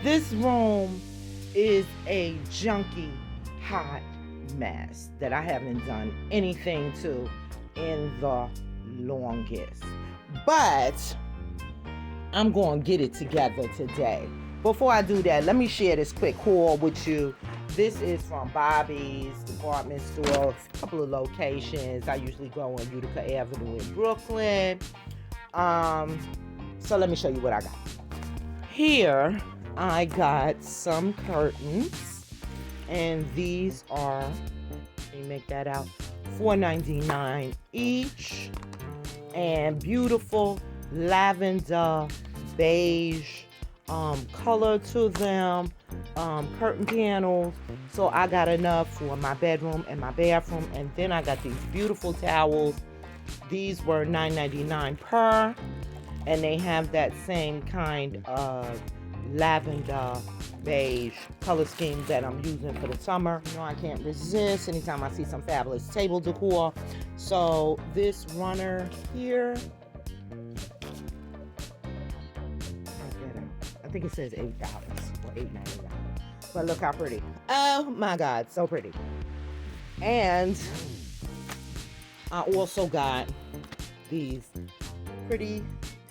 This room is a junky, hot mess that I haven't done anything to in the longest. But I'm going to get it together today. Before I do that, let me share this quick haul with you. This is from Bobby's department store, a couple of locations. I usually go on Utica Avenue in Brooklyn. So let me show you what I got. Here, I got some curtains, and these are, let me make that out, $4.99 each, and beautiful lavender beige color to them, curtain panels. So I got enough for my bedroom and my bathroom. And then I got these beautiful towels. These were $9.99 per, and they have that same kind of lavender beige color scheme that I'm using for the summer. You know, I can't resist anytime I see some fabulous table decor. So this runner here, I think it says $8 or $8.99. But look how pretty. Oh my God, so pretty. And I also got these pretty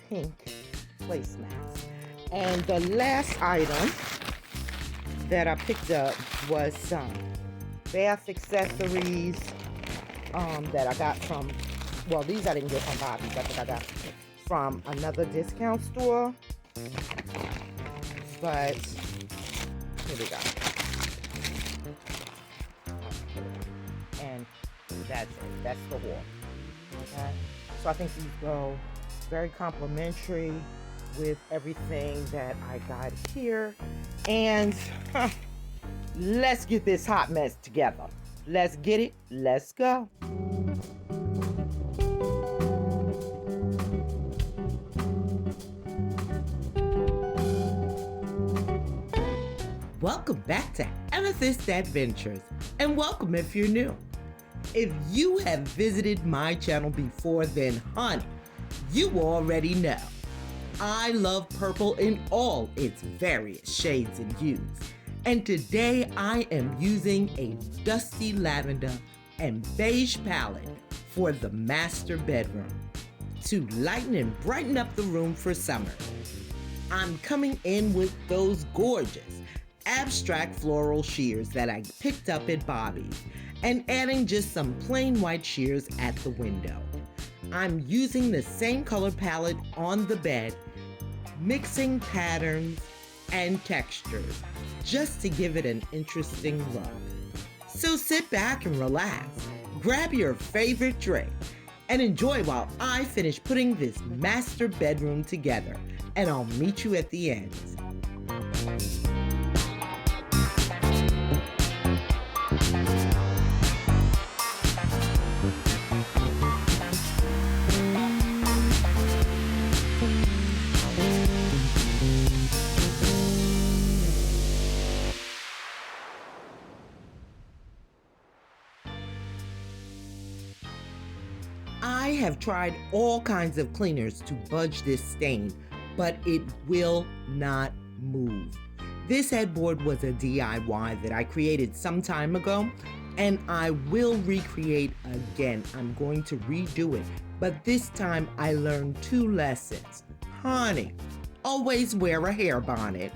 pink placemats. And the last item that I picked up was some bath accessories that I got from, well, these I didn't get from Bobby's. I think I got from another discount store. But here we go. And that's it. That's the haul. Okay. So I think these go very complimentary with everything that I got here. And let's get this hot mess together. Let's get it. Let's go. Welcome back to Amethyst Adventures, and welcome if you're new. If you have visited my channel before, then honey, you already know. I love purple in all its various shades and hues, and today I am using a dusty lavender and beige palette for the master bedroom to lighten and brighten up the room for summer. I'm coming in with those gorgeous abstract floral shears that I picked up at Bobby's and adding just some plain white shears at the window. I'm using the same color palette on the bed, mixing patterns and textures just to give it an interesting look. So sit back and relax, grab your favorite drink, and enjoy while I finish putting this master bedroom together, and I'll meet you at the end. I have tried all kinds of cleaners to budge this stain, but it will not move. This headboard was a DIY that I created some time ago, and I will recreate again. I'm going to redo it, but this time I learned 2 lessons. Honey, always wear a hair bonnet.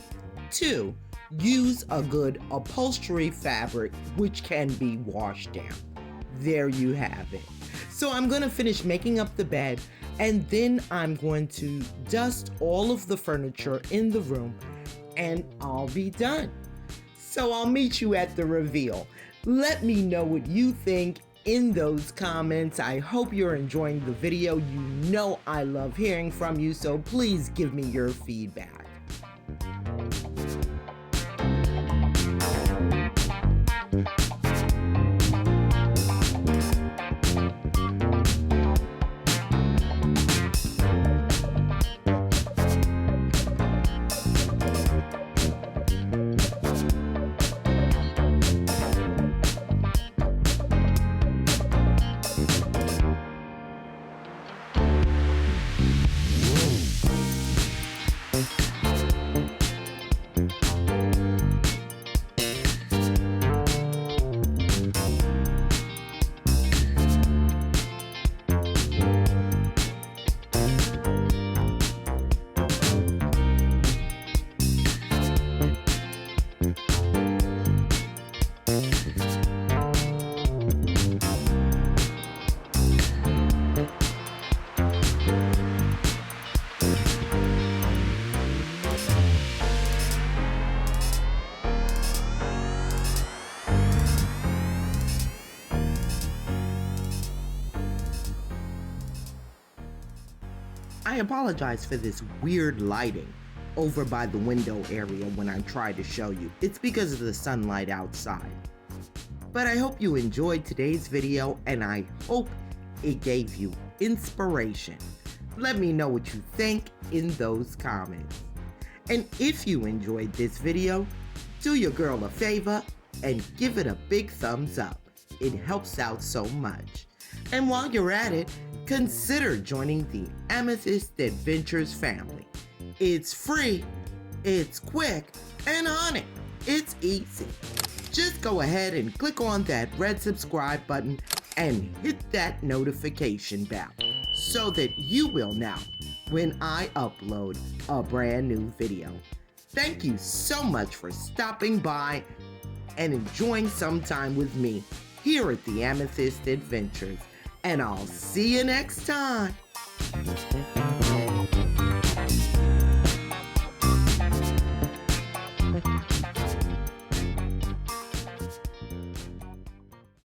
2, use a good upholstery fabric which can be washed down. There you have it. So I'm going to finish making up the bed, and then I'm going to dust all of the furniture in the room, and I'll be done. So I'll meet you at the reveal. Let me know what you think in those comments. I hope you're enjoying the video. You know I love hearing from you, so please give me your feedback. I apologize for this weird lighting over by the window area when I try to show you. It's because of the sunlight outside. But I hope you enjoyed today's video, and I hope it gave you inspiration. Let me know what you think in those comments. And if you enjoyed this video, do your girl a favor and give it a big thumbs up. It helps out so much. And while you're at it, consider joining the Amethyst Adventures family. It's free, it's quick, and honey, it's easy. Just go ahead and click on that red subscribe button and hit that notification bell so that you will know when I upload a brand new video. Thank you so much for stopping by and enjoying some time with me here at the Amethyst Adventures. And I'll see you next time.